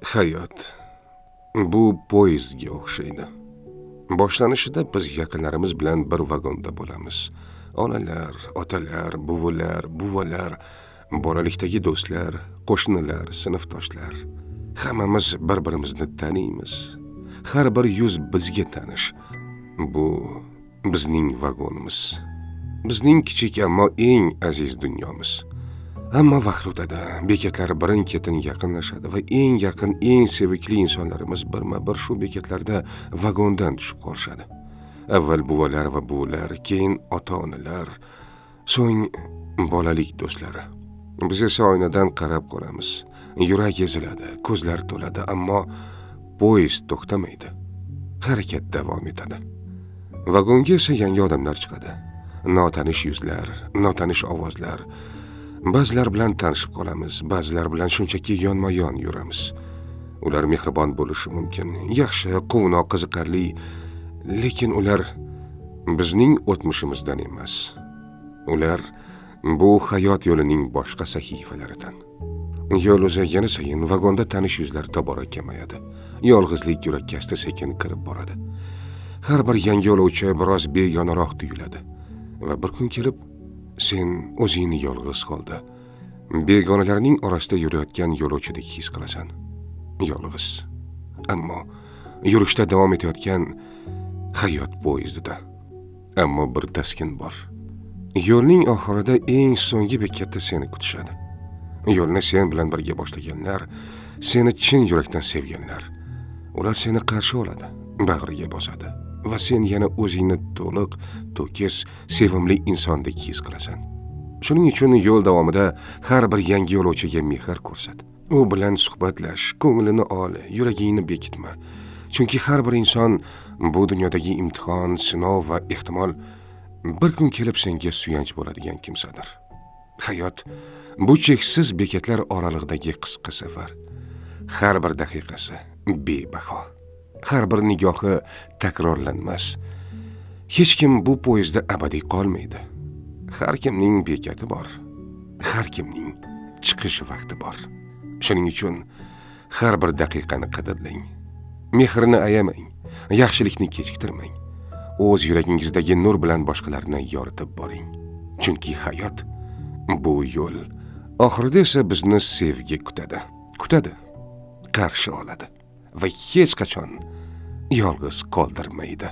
Hayot bu poyezdga o'xshaydi. Boshlanishida biz yaqinlarimiz bilan bir vagonda bo'lamiz. Onalar, otalar, buvilar, bolalikdagi do'stlar, qo'shnilar, sinfdoshlar. Hammamiz bir-birimizni taniymiz. Har bir yuz bizga tanish. Bu bizning vagonimiz. Bizning kichik ammo eng aziz dunyomiz. Ammo vaqt o'tadi, bekatlar birin-ketin yaqinlashadi va eng yaqin, eng sevikli insonlarimiz birma-bir shu bekatlarda vagondan tushib qolishadi. Avval buvalar va buvilar, keyin ota-onalar, so'ng bolalik do'stlari. Biz esa oynadan qarab qolamiz. Yurak eziladi, ko'zlar to'ladi, ammo poyezd to'xtamaydi. Harakat davom etadi. Vagonga esa yangi odamlar chiqadi. Notanish yuzlar, notanish ovozlar. Ba'zilar bilan tanishib qolamiz, ba'zilar bilan shunchaki yonma-yon yuramiz. Ular mehribon bo'lishi mumkin, yaxshi, quvnoq, qiziqarli, lekin ular bizning o'tmishimizdan emas. Ular bu hayot yo'lining boshqa sahifalaridan. Yo'l uzaygani sayin vagonda tanish yuzlar tobora kamayadi. Yolg'izlik yurakka asta-sekin kirib boradi. Har bir yangi yo'lovchi biroz begonaroq tuyuladi va bir kun kelib sen o'zingni yolg'iz holda, begonalarning orasida yurayotgan yo'lovchidek his qilasan. Yolg'iz, ammo yurishda davom etayotgan hayot poyezdida. Ammo bir taskin bor. Yo'lning oxirida eng so'nggi bekatda seni kutishadi. Yo'lni sen bilan birga boshlaganlar, seni chin yurakdan sevganlar. Ular seni qarshi oladi, bag'riga bosadi va sen yana o'zingni to'liq, to'kis, sevimli insondek his qilasan. Shuning uchun yo'l davomida har bir yangi yo'lovchiga mehr ko'rsat. U bilan suhbatlash, ko'nglini ol, yuragingni bekitma. Chunki har bir inson bu dunyodagi imtihon, sinov va ehtimol bir kun kelib senga suyanch bo'ladigan kimsadir. Hayot bu cheksiz bekatlar oralig'idagi qisqa safar. Har bir daqiqasi bebaho. Har bir nigohi takrorlanmas. Hech kim bu poyezdda abadiy qolmaydi. Har kimning bekati bor. Har kimning chiqish vaqti bor. Shuning uchun har bir daqiqani qadrlang. Mehrni ayamang, yaxshilikni kechiktirmang. O'z yuragingizdagi nur bilan boshqalarni yoritib boring. Chunki hayot bu yo'l. Oxirida esa bizni sevgi kutadi. Qarshi oladi va hech qachon yolg'iz qoldirmaydi.